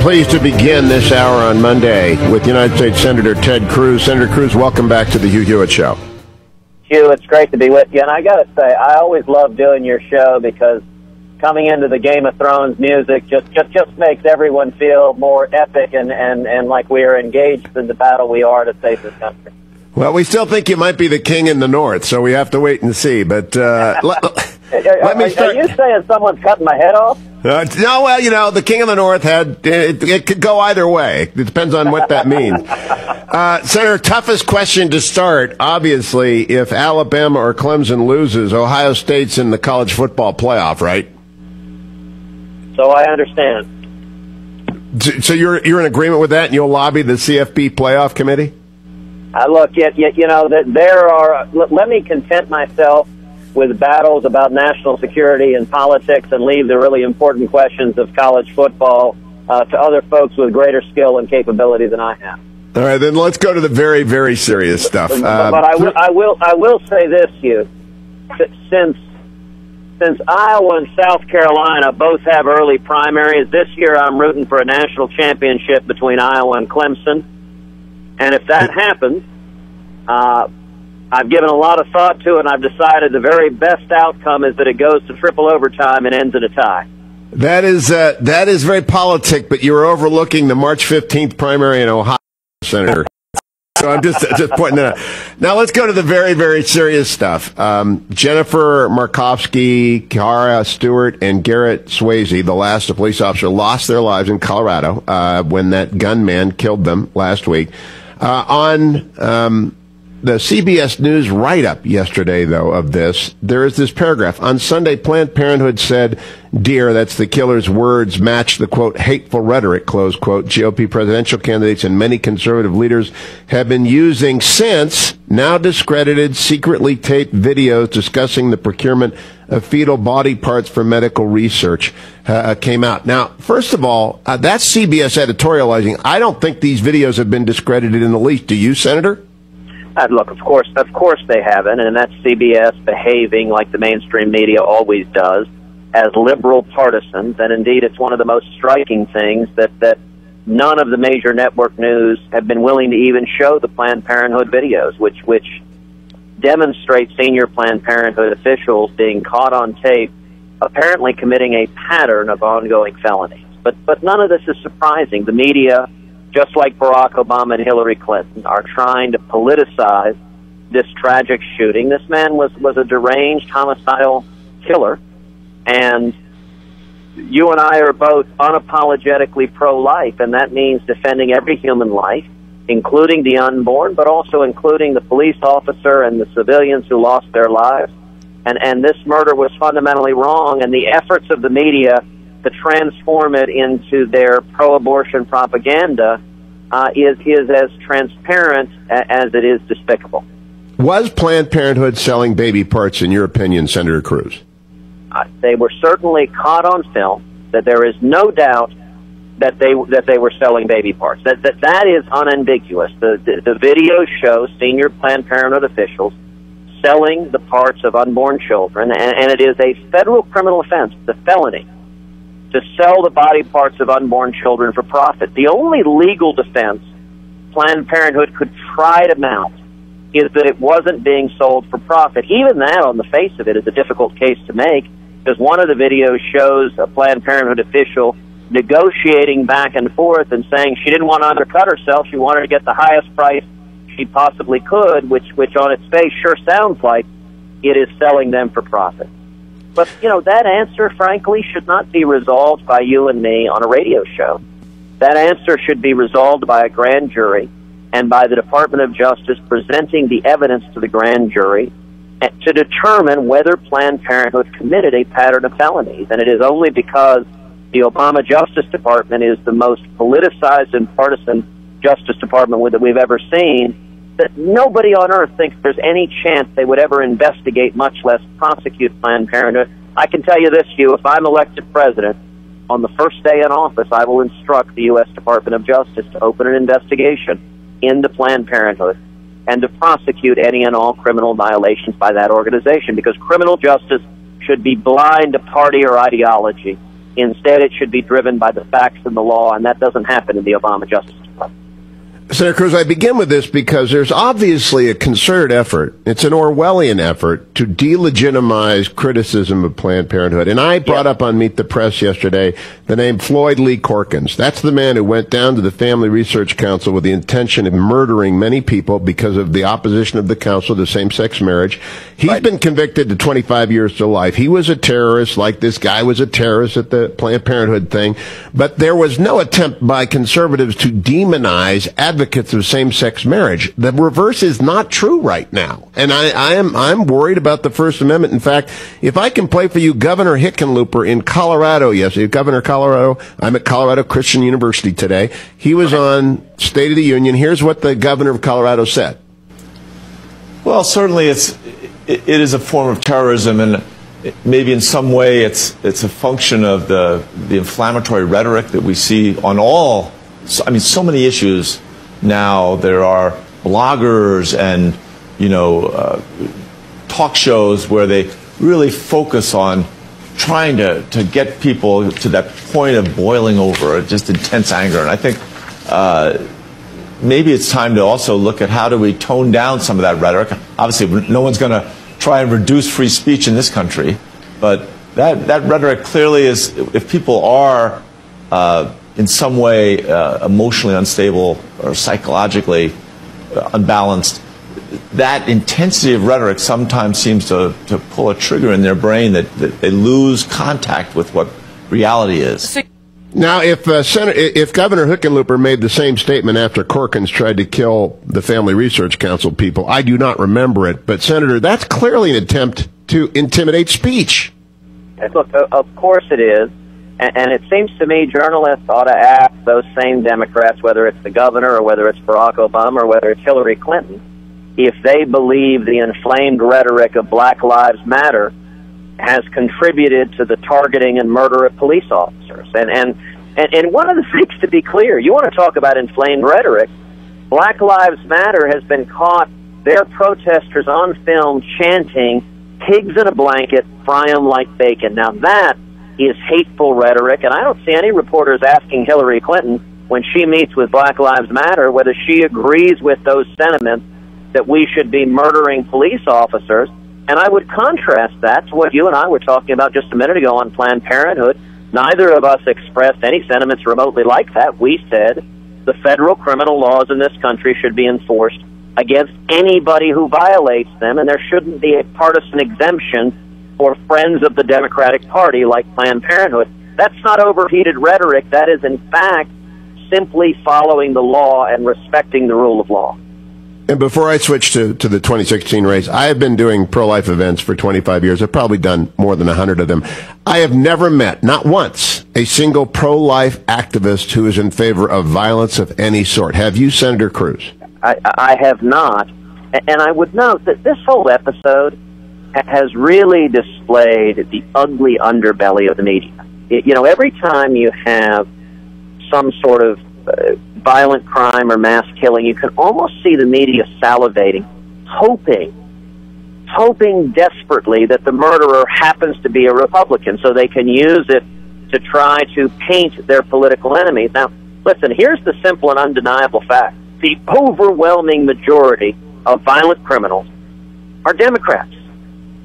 pleased to begin this hour on Monday with United States Senator Ted Cruz. Senator Cruz, welcome back to the Hugh Hewitt Show. Hugh, it's great to be with you. And I got to say, I always love doing your show because coming into the Game of Thrones music just makes everyone feel more epic and like we are engaged in the battle we are to save this country. Well, we still think you might be the king in the north, so we have to wait and see. But let me start. Are you saying someone's cutting my head off? No, well, you know, the king of the north it could go either way. It depends on what that means. Senator, toughest question to start. Obviously, if Alabama or Clemson loses, Ohio State's in the college football playoff, right? So I understand. So you're in agreement with that, and you'll lobby the CFP playoff committee? Look, you know, that there are. Let me content myself with battles about national security and politics and leave the really important questions of college football to other folks with greater skill and capability than I have. All right, then let's go to the very, very serious stuff. But I will say this, Hugh. Since Iowa and South Carolina both have early primaries, this year I'm rooting for a national championship between Iowa and Clemson. And if that happens, I've given a lot of thought to it, and I've decided the very best outcome is that it goes to triple overtime and ends in a tie. That is very politic, but you're overlooking the March 15th primary in Ohio, Senator. So I'm just pointing that out. Now let's go to the very, very serious stuff. Jennifer Markovsky, Kara Stewart, and Garrett Swayze, the last police officer, lost their lives in Colorado when that gunman killed them last week. On the CBS News write-up yesterday, though, of this, there is this paragraph. On Sunday, Planned Parenthood said, "Dear," that's the killer's words, match the, quote, hateful rhetoric, close quote, GOP presidential candidates and many conservative leaders have been using since now discredited, secretly taped videos discussing the procurement of fetal body parts for medical research came out. Now, first of all, that's CBS editorializing. I don't think these videos have been discredited in the least. Do you, Senator? Look, of course they haven't, and that's CBS behaving like the mainstream media always does, as liberal partisans. And indeed, it's one of the most striking things that none of the major network news have been willing to even show the Planned Parenthood videos, which demonstrate senior Planned Parenthood officials being caught on tape, apparently committing a pattern of ongoing felonies. But none of this is surprising. The media, just like Barack Obama and Hillary Clinton, are trying to politicize this tragic shooting. This man was a deranged, homicidal killer, and you and I are both unapologetically pro-life, and that means defending every human life, including the unborn, but also including the police officer and the civilians who lost their lives. And this murder was fundamentally wrong, and the efforts of the media to transform it into their pro-abortion propaganda is as transparent as it is despicable. Was Planned Parenthood selling baby parts, in your opinion, Senator Cruz? They were certainly caught on film. That there is no doubt that they were selling baby parts. That is unambiguous. The video shows senior Planned Parenthood officials selling the parts of unborn children, and it is a federal criminal offense, the felony, to sell the body parts of unborn children for profit. The only legal defense Planned Parenthood could try to mount is that it wasn't being sold for profit. Even that, on the face of it, is a difficult case to make, because one of the videos shows a Planned Parenthood official negotiating back and forth and saying she didn't want to undercut herself, she wanted to get the highest price she possibly could, which on its face sure sounds like it is selling them for profit. But, you know, that answer, frankly, should not be resolved by you and me on a radio show. That answer should be resolved by a grand jury and by the Department of Justice presenting the evidence to the grand jury to determine whether Planned Parenthood committed a pattern of felonies. And it is only because the Obama Justice Department is the most politicized and partisan Justice Department that we've ever seen that nobody on earth thinks there's any chance they would ever investigate, much less prosecute Planned Parenthood. I can tell you this, Hugh, if I'm elected president, on the first day in office, I will instruct the U.S. Department of Justice to open an investigation into Planned Parenthood and to prosecute any and all criminal violations by that organization, because criminal justice should be blind to party or ideology. Instead, it should be driven by the facts and the law, and that doesn't happen in the Obama Justice Department. Senator Cruz, I begin with this because there's obviously a concerted effort. It's an Orwellian effort to delegitimize criticism of Planned Parenthood. And I brought up on Meet the Press yesterday the name Floyd Lee Corkins. That's the man who went down to the Family Research Council with the intention of murdering many people because of the opposition of the council to same-sex marriage. He's been convicted to 25 years to life. He was a terrorist, like this guy was a terrorist at the Planned Parenthood thing. But there was no attempt by conservatives to demonize advocates of same-sex marriage. The reverse is not true right now. And I'm worried about the First Amendment. In fact, if I can play for you Governor Hickenlooper in Colorado yesterday, Governor of Colorado, I'm at Colorado Christian University today. He was on State of the Union. Here's what the governor of Colorado said. Well, certainly it is a form of terrorism, and maybe in some way it's a function of the inflammatory rhetoric that we see on so many issues. Now there are bloggers and talk shows where they really focus on trying to get people to that point of boiling over, just intense anger. And I think maybe it's time to also look at how do we tone down some of that rhetoric. Obviously, no one's going to try and reduce free speech in this country, but that rhetoric clearly is, if people are in some way emotionally unstable or psychologically unbalanced, that intensity of rhetoric sometimes seems to pull a trigger in their brain that they lose contact with what reality is. Now, if Governor Hickenlooper made the same statement after Corkins tried to kill the Family Research Council people, I do not remember it, but Senator, that's clearly an attempt to intimidate speech. Look, of course it is. And it seems to me journalists ought to ask those same Democrats, whether it's the governor or whether it's Barack Obama or whether it's Hillary Clinton, if they believe the inflamed rhetoric of Black Lives Matter has contributed to the targeting and murder of police officers. And one of the things, to be clear, you want to talk about inflamed rhetoric, Black Lives Matter has been caught, their protesters on film chanting, "Pigs in a blanket, fry 'em like bacon." Now that is hateful rhetoric, and I don't see any reporters asking Hillary Clinton when she meets with Black Lives Matter whether she agrees with those sentiments that we should be murdering police officers. And I would contrast that to what you and I were talking about just a minute ago on Planned Parenthood. Neither of us expressed any sentiments remotely like that. We said the federal criminal laws in this country should be enforced against anybody who violates them, and there shouldn't be a partisan exemption for friends of the Democratic Party like Planned Parenthood. That's not overheated rhetoric. That is, in fact, simply following the law and respecting the rule of law. And before I switch to the 2016 race, I have been doing pro-life events for 25 years. I've probably done more than 100 of them. I have never met, not once, a single pro-life activist who is in favor of violence of any sort. Have you, Senator Cruz? I have not. And I would note that this whole episode has really displayed the ugly underbelly of the media. Every time you have some sort of violent crime or mass killing, you can almost see the media salivating, hoping desperately that the murderer happens to be a Republican so they can use it to try to paint their political enemies. Now, listen, here's the simple and undeniable fact. The overwhelming majority of violent criminals are Democrats.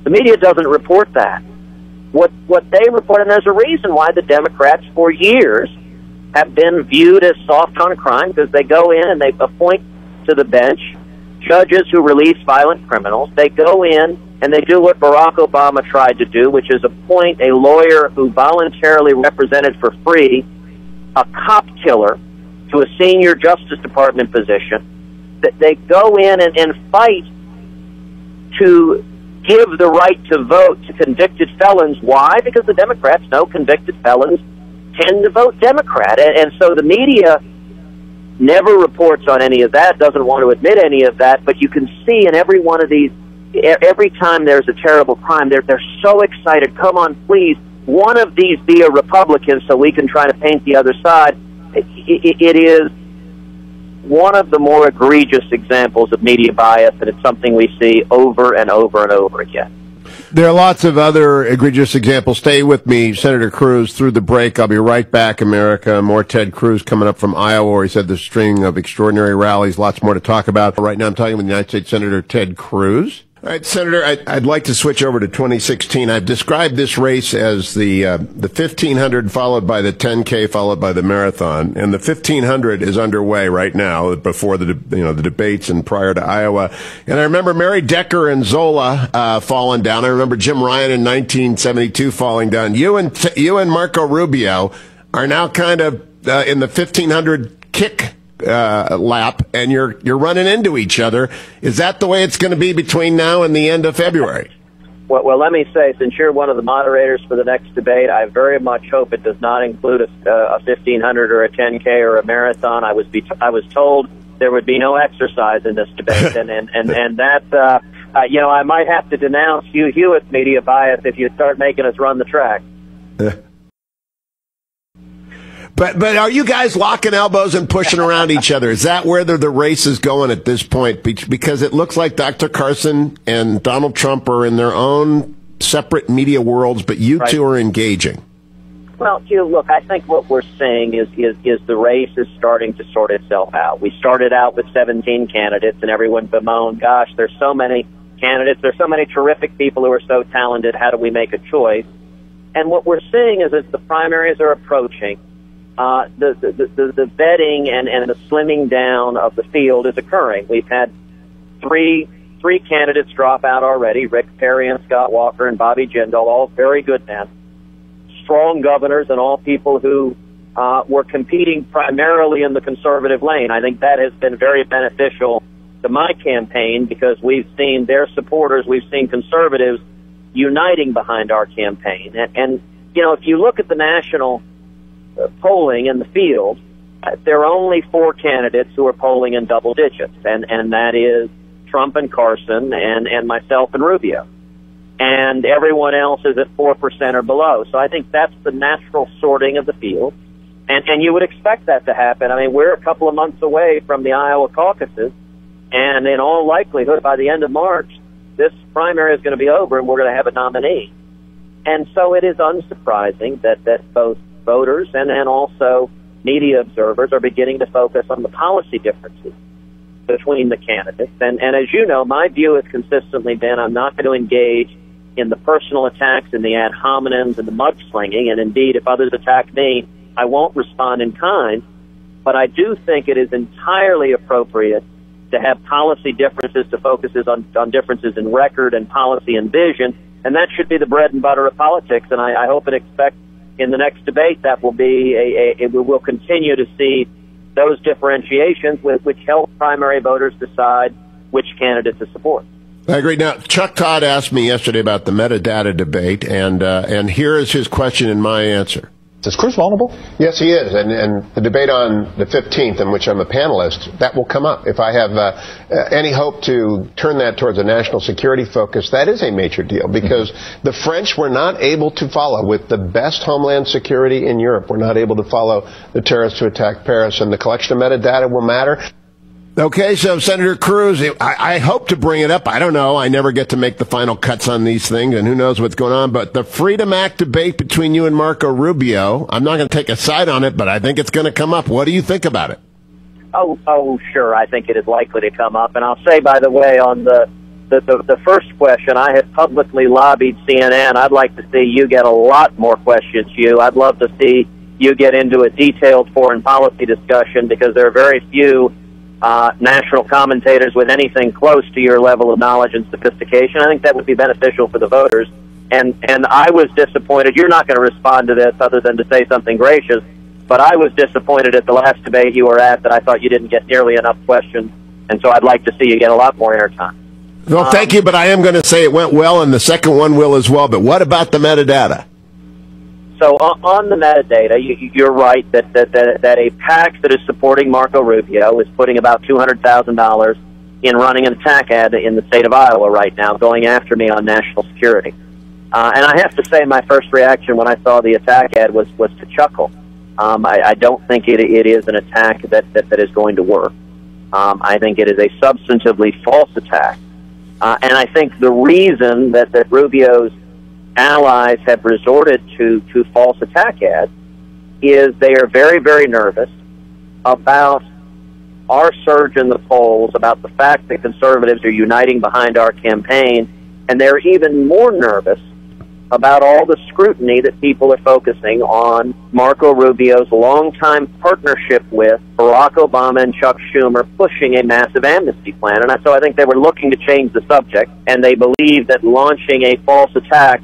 The media doesn't report that. What they report, and there's a reason why the Democrats for years have been viewed as soft on crime, because they go in and they appoint to the bench judges who release violent criminals. They go in and they do what Barack Obama tried to do, which is appoint a lawyer who voluntarily represented for free a cop killer to a senior Justice Department position. They go in and fight to give the right to vote to convicted felons. Why? Because the Democrats know convicted felons tend to vote Democrat. And so the media never reports on any of that, doesn't want to admit any of that, but you can see in every one of these, every time there's a terrible crime, they're so excited. Come on, please, one of these be a Republican so we can try to paint the other side. It is one of the more egregious examples of media bias, and it's something we see over and over and over again. There are lots of other egregious examples. Stay with me, Senator Cruz, through the break. I'll be right back, America. More Ted Cruz coming up from Iowa, where he said the string of extraordinary rallies. Lots more to talk about. Right now, I'm talking with United States Senator Ted Cruz. All right, Senator, I'd like to switch over to 2016. I've described this race as the 1500 followed by the 10K followed by the marathon, and the 1500 is underway right now before the debates and prior to Iowa. And I remember Mary Decker and Zola falling down. I remember Jim Ryan in 1972 falling down. You and Marco Rubio are now kind of in the 1500 kick lap, and you're running into each other. Is that the way it's going to be between now and the end of February? Well, let me say, since you're one of the moderators for the next debate, I very much hope it does not include a 1500 or a 10K or a marathon. I was told there would be no exercise in this debate, and that I might have to denounce Hugh Hewitt's media bias if you start making us run the track. But are you guys locking elbows and pushing around each other? Is that where the race is going at this point? Because it looks like Dr. Carson and Donald Trump are in their own separate media worlds, but you two are engaging. Well, Hugh, look, I think what we're seeing is the race is starting to sort itself out. We started out with 17 candidates, and everyone bemoaned, gosh, there's so many candidates, there's so many terrific people who are so talented, how do we make a choice? And what we're seeing is as the primaries are approaching, the vetting and the slimming down of the field is occurring. We've had three candidates drop out already, Rick Perry and Scott Walker and Bobby Jindal, all very good men, strong governors and all people who were competing primarily in the conservative lane. I think that has been very beneficial to my campaign because we've seen their supporters, we've seen conservatives uniting behind our campaign. And if you look at the national polling in the field, there are only 4 candidates who are polling in double digits, and that is Trump and Carson and myself and Rubio. And everyone else is at 4% or below. So I think that's the natural sorting of the field. And you would expect that to happen. I mean, we're a couple of months away from the Iowa caucuses, and in all likelihood, by the end of March, this primary is going to be over and we're going to have a nominee. And so it is unsurprising that both voters and also media observers are beginning to focus on the policy differences between the candidates. And as you know, my view has consistently been I'm not going to engage in the personal attacks and the ad hominems and the mudslinging. And indeed, if others attack me, I won't respond in kind. But I do think it is entirely appropriate to have policy differences, to focus on differences in record and policy and vision. And that should be the bread and butter of politics. And I hope and expect in the next debate that will be we will continue to see those differentiations which help primary voters decide which candidate to support. I agree. Now, Chuck Todd asked me yesterday about the metadata debate, and here is his question and my answer. Is Cruz vulnerable? Yes, he is. And the debate on the 15th, in which I'm a panelist, that will come up. If I have any hope to turn that towards a national security focus, that is a major deal because the French were not able to follow, with the best homeland security in Europe, were not able to follow the terrorists who attacked Paris, and the collection of metadata will matter. Okay, so Senator Cruz, I hope to bring it up. I don't know. I never get to make the final cuts on these things, and who knows what's going on. But the Freedom Act debate between you and Marco Rubio, I'm not going to take a side on it, but I think it's going to come up. What do you think about it? Oh, sure. I think it is likely to come up. And I'll say, by the way, on the first question, I have publicly lobbied CNN. I'd like to see you get a lot more questions, Hugh. I'd love to see you get into a detailed foreign policy discussion because there are very few national commentators with anything close to your level of knowledge and sophistication. I think that would be beneficial for the voters. And I was disappointed. You're not going to respond to this other than to say something gracious, but I was disappointed at the last debate you were at that I thought you didn't get nearly enough questions, and so I'd like to see you get a lot more airtime. Well, thank you, but I am going to say it went well, and the second one will as well. But what about the metadata? So on the metadata, you're right that a PAC that is supporting Marco Rubio is putting about $200,000 in running an attack ad in the state of Iowa right now, going after me on national security. And I have to say my first reaction when I saw the attack ad was to chuckle. I don't think it is an attack that is going to work. I think it is a substantively false attack. And I think the reason that Rubio's allies have resorted to false attack ads is they are very, very nervous about our surge in the polls, about the fact that conservatives are uniting behind our campaign, and they're even more nervous about all the scrutiny that people are focusing on Marco Rubio's longtime partnership with Barack Obama and Chuck Schumer pushing a massive amnesty plan. And so I think they were looking to change the subject, and they believed that launching a false attack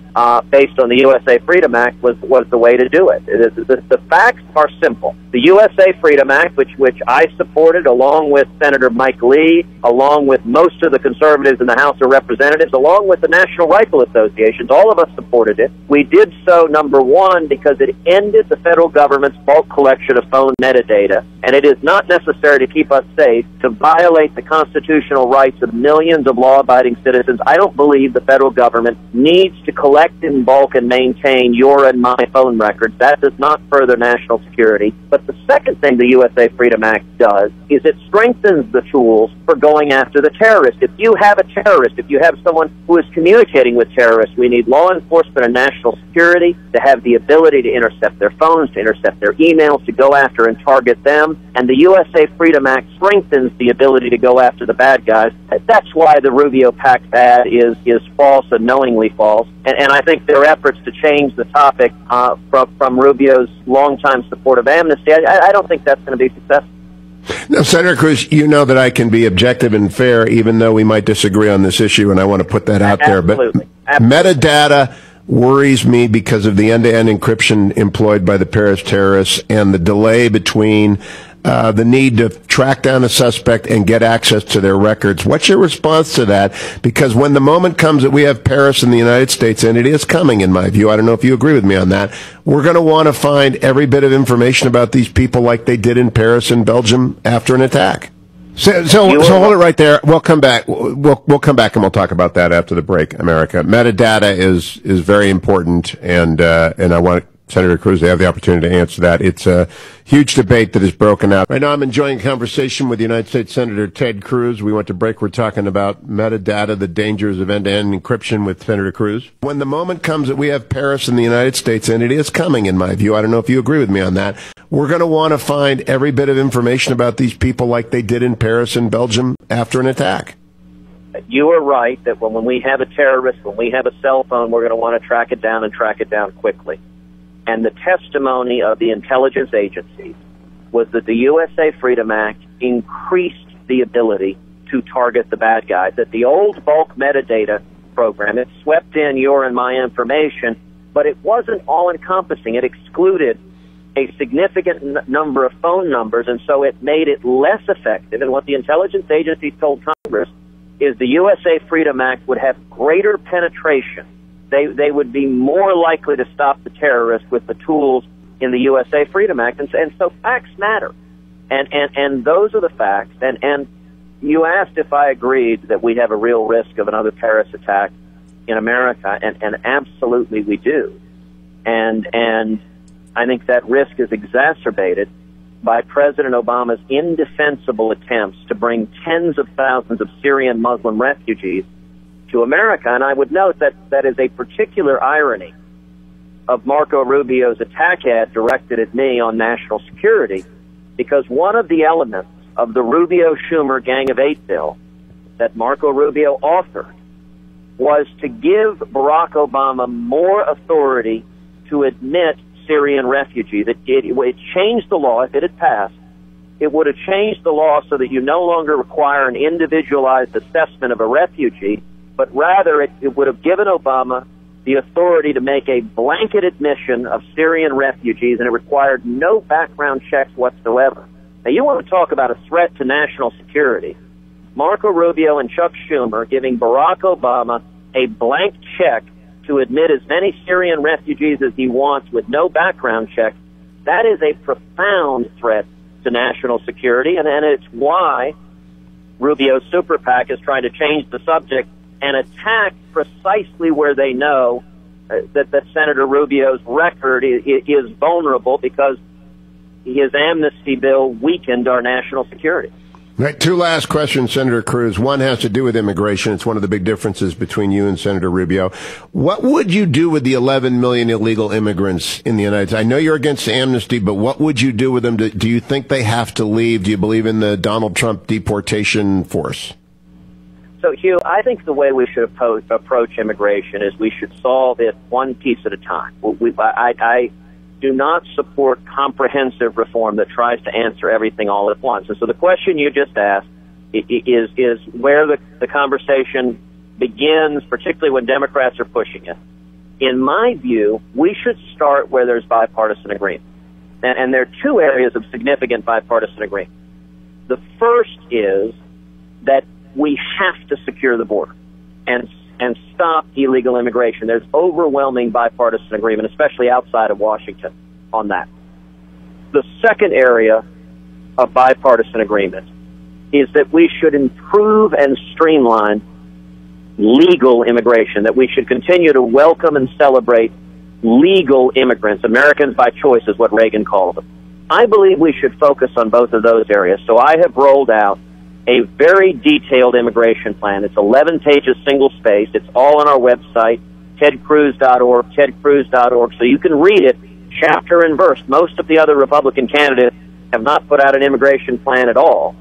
based on the USA Freedom Act was the way to do it. The facts are simple. The USA Freedom Act, which I supported along with Senator Mike Lee, along with most of the conservatives in the House of Representatives, along with the National Rifle Associations, all of us supported it. We did so, number one, because it ended the federal government's bulk collection of phone metadata, and it is not necessary to keep us safe to violate the constitutional rights of millions of law-abiding citizens. I don't believe the federal government needs to collect in bulk and maintain your and my phone records. That does not further national security. But the second thing the USA Freedom Act does is it strengthens the tools for going after the terrorist. If you have a terrorist, if you have someone who is communicating with terrorists, we need law enforcement and national security to have the ability to intercept their phones, to intercept their emails, to go after and target them. And the USA Freedom Act strengthens the ability to go after the bad guys. That's why the Rubio PAC ad is false and knowingly false. And I think their efforts to change the topic from Rubio's longtime support of amnesty, I don't think that's going to be successful. Now, Senator Cruz, you know that I can be objective and fair, even though we might disagree on this issue, and I want to put that out there. But metadata worries me because of the end-to-end encryption employed by the Paris terrorists and the delay between the need to track down a suspect and get access to their records. What's your response to that? Because when the moment comes that we have Paris in the United States, and it is coming in my view, I don't know if you agree with me on that, we're going to want to find every bit of information about these people like they did in Paris and Belgium after an attack. So hold it right there. We'll come back. We'll come back and we'll talk about that after the break, America. Metadata is very important, and I want Senator Cruz to have the opportunity to answer that. It's a huge debate that has broken out. Right now I'm enjoying a conversation with United States Senator Ted Cruz. We went to break. We're talking about metadata, the dangers of end-to-end encryption with Senator Cruz. When the moment comes that we have Paris in the United States, and it is coming in my view, I don't know if you agree with me on that, we're going to want to find every bit of information about these people like they did in Paris and Belgium after an attack. You are right that when we have a terrorist, when we have a cell phone, we're going to want to track it down and track it down quickly. And the testimony of the intelligence agencies was that the USA Freedom Act increased the ability to target the bad guys. That the old bulk metadata program, it swept in your and my information, but it wasn't all-encompassing. It excluded a significant number of phone numbers, and so it made it less effective. And what the intelligence agencies told Congress is the USA Freedom Act would have greater penetration. They would be more likely to stop the terrorists with the tools in the USA Freedom Act. And so facts matter. And those are the facts. And you asked if I agreed that we have a real risk of another Paris attack in America, and absolutely we do. And I think that risk is exacerbated by President Obama's indefensible attempts to bring tens of thousands of Syrian Muslim refugees to America. And I would note that that is a particular irony of Marco Rubio's attack ad directed at me on national security, because one of the elements of the Rubio-Schumer Gang of Eight bill that Marco Rubio authored was to give Barack Obama more authority to admit Syrian refugees. It changed the law. If it had passed, it would have changed the law so that you no longer require an individualized assessment of a refugee, but rather it would have given Obama the authority to make a blanket admission of Syrian refugees, and it required no background checks whatsoever. Now, you want to talk about a threat to national security. Marco Rubio and Chuck Schumer giving Barack Obama a blank check to admit as many Syrian refugees as he wants with no background check, that is a profound threat to national security, and it's why Rubio's super PAC is trying to change the subject and attack precisely where they know that Senator Rubio's record is vulnerable, because his amnesty bill weakened our national security. Right, two last questions, Senator Cruz. One has to do with immigration. It's one of the big differences between you and Senator Rubio. What would you do with the 11 million illegal immigrants in the United States? I know you're against amnesty, but what would you do with them? Do you think they have to leave? Do you believe in the Donald Trump deportation force? So, Hugh, I think the way we should approach immigration is we should solve it one piece at a time. I do not support comprehensive reform that tries to answer everything all at once. And so the question you just asked is where the conversation begins, particularly when Democrats are pushing it. In my view, we should start where there's bipartisan agreement. And there are two areas of significant bipartisan agreement. The first is that we have to secure the border and stop illegal immigration. There's overwhelming bipartisan agreement, especially outside of Washington, on that. The second area of bipartisan agreement is that we should improve and streamline legal immigration, that we should continue to welcome and celebrate legal immigrants. Americans by choice is what Reagan called them. I believe we should focus on both of those areas. So I have rolled out a very detailed immigration plan. It's 11 pages, single-spaced. It's all on our website, tedcruz.org, tedcruz.org, so you can read it chapter and verse. Most of the other Republican candidates have not put out an immigration plan at all.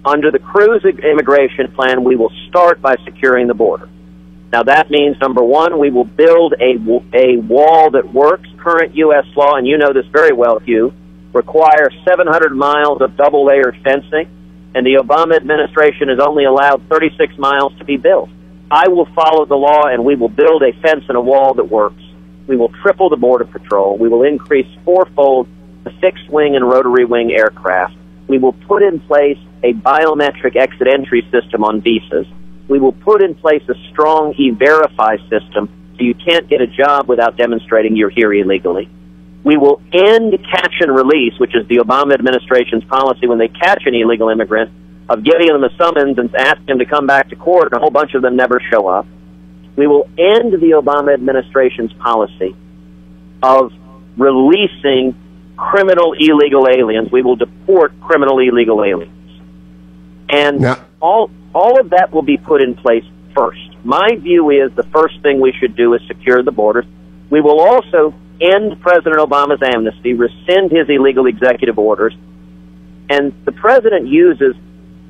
Under the Cruz immigration plan, we will start by securing the border. Now, that means, number one, we will build a wall that works. Current U.S. law, and you know this very well, Hugh, requires 700 miles of double-layered fencing, and the Obama administration has only allowed 36 miles to be built. I will follow the law, and we will build a fence and a wall that works. We will triple the Border Patrol. We will increase fourfold the fixed-wing and rotary-wing aircraft. We will put in place a biometric exit-entry system on visas. We will put in place a strong E-Verify system so you can't get a job without demonstrating you're here illegally. We will end catch and release, which is the Obama administration's policy when they catch an illegal immigrant, of giving them a summons and asking them to come back to court, and a whole bunch of them never show up. We will end the Obama administration's policy of releasing criminal illegal aliens. We will deport criminal illegal aliens. And all of that will be put in place first. My view is the first thing we should do is secure the borders. We will also end President Obama's amnesty, rescind his illegal executive orders, and the president uses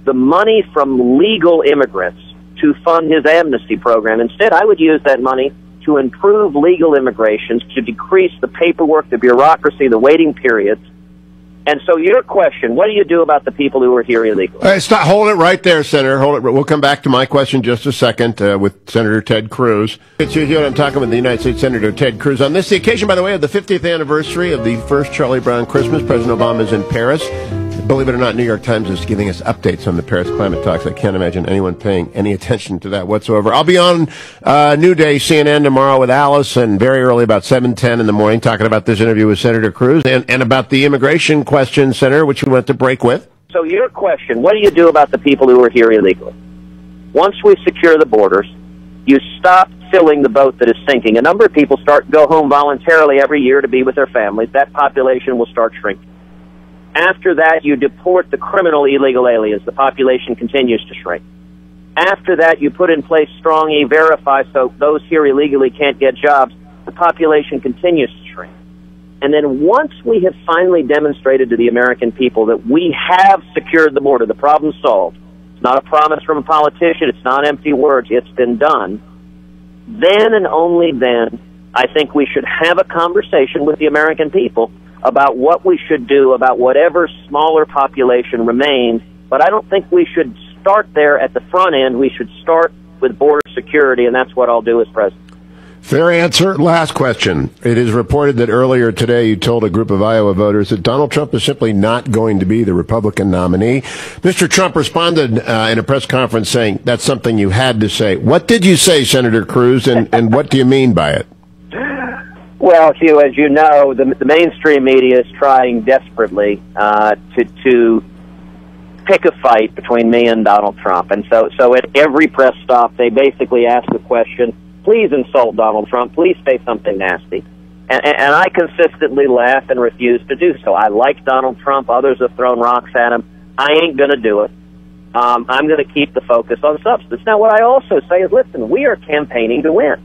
the money from legal immigrants to fund his amnesty program. Instead, I would use that money to improve legal immigration, to decrease the paperwork, the bureaucracy, the waiting periods. And so your question, what do you do about the people who are here illegally? Hold it right there, Senator. Hold it. We'll come back to my question in just a second with Senator Ted Cruz. It's Hugh, I'm talking with the United States Senator Ted Cruz. On this occasion, by the way, of the 50th anniversary of the first Charlie Brown Christmas, President Obama is in Paris. Believe it or not, New York Times is giving us updates on the Paris climate talks. I can't imagine anyone paying any attention to that whatsoever. I'll be on New Day CNN tomorrow with Alice, and very early, about 7:10 in the morning, talking about this interview with Senator Cruz and about the immigration question, Senator, which we went to break with. So your question, what do you do about the people who are here illegally? Once we secure the borders, you stop filling the boat that is sinking. A number of people go home voluntarily every year to be with their families. That population will start shrinking. After that, you deport the criminal illegal aliens. The population continues to shrink. After that, you put in place strong E-Verify so those here illegally can't get jobs. The population continues to shrink. And then once we have finally demonstrated to the American people that we have secured the border, the problem's solved. It's not a promise from a politician. It's not empty words. It's been done. Then and only then, I think we should have a conversation with the American people about what we should do about whatever smaller population remains. But I don't think we should start there at the front end. We should start with border security, and that's what I'll do as president. Fair answer. Last question. It is reported that earlier today you told a group of Iowa voters that Donald Trump is simply not going to be the Republican nominee. Mr. Trump responded in a press conference saying that's something you had to say. What did you say, Senator Cruz, and what do you mean by it? Well, Hugh, as you know, the mainstream media is trying desperately to pick a fight between me and Donald Trump. And so at every press stop, they basically ask the question, please insult Donald Trump, please say something nasty. And I consistently laugh and refuse to do so. I like Donald Trump. Others have thrown rocks at him. I ain't going to do it. I'm going to keep the focus on substance. Now, what I also say is, listen, we are campaigning to win.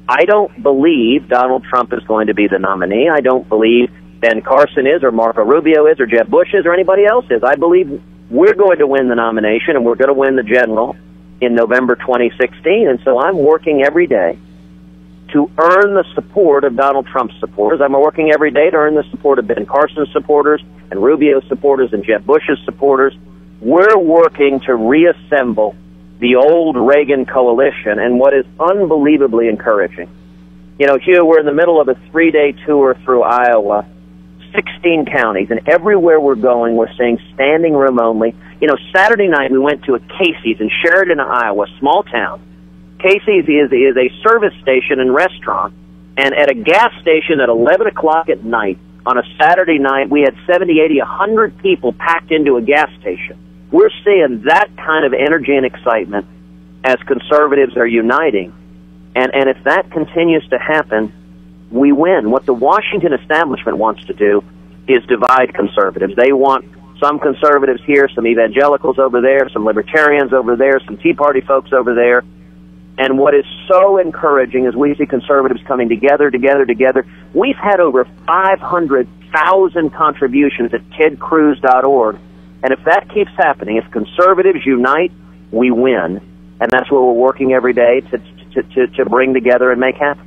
I don't believe Donald Trump is going to be the nominee. I don't believe Ben Carson is, or Marco Rubio is, or Jeb Bush is, or anybody else is. I believe we're going to win the nomination, and we're going to win the general in November 2016. And so I'm working every day to earn the support of Donald Trump's supporters. I'm working every day to earn the support of Ben Carson's supporters and Rubio's supporters and Jeb Bush's supporters. We're working to reassemble the old Reagan coalition, and what is unbelievably encouraging. You know, Hugh, we're in the middle of a 3-day tour through Iowa, 16 counties, and everywhere we're going, we're seeing standing room only. You know, Saturday night we went to a Casey's in Sheridan, Iowa, small town. Casey's is a service station and restaurant, and at a gas station at 11 o'clock at night on a Saturday night, we had 70, 80, 100 people packed into a gas station. We're seeing that kind of energy and excitement as conservatives are uniting. And if that continues to happen, we win. What the Washington establishment wants to do is divide conservatives. They want some conservatives here, some evangelicals over there, some libertarians over there, some Tea Party folks over there. And what is so encouraging is we see conservatives coming together. We've had over 500,000 contributions at tedcruz.org. And if that keeps happening, if conservatives unite, we win. And that's what we're working every day to bring together and make happen.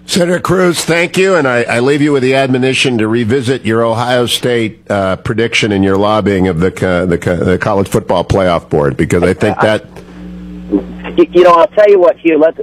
Senator Cruz, thank you. And I leave you with the admonition to revisit your Ohio State prediction in your lobbying of the college football playoff board, because I think that... You know, I'll tell you what, Hugh. Let's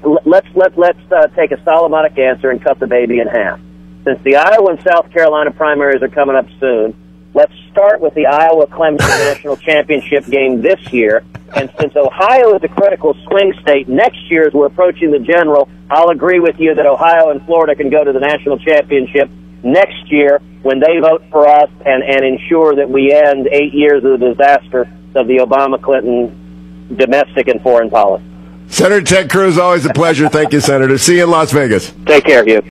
take a Solomonic answer and cut the baby in half. Since the Iowa and South Carolina primaries are coming up soon, let's start with the Iowa-Clemson National Championship game this year. And since Ohio is a critical swing state, next year as we're approaching the general, I'll agree with you that Ohio and Florida can go to the national championship next year when they vote for us and ensure that we end 8 years of the disaster of the Obama-Clinton domestic and foreign policy. Senator Ted Cruz, always a pleasure. Thank you, Senator. See you in Las Vegas. Take care, Hugh.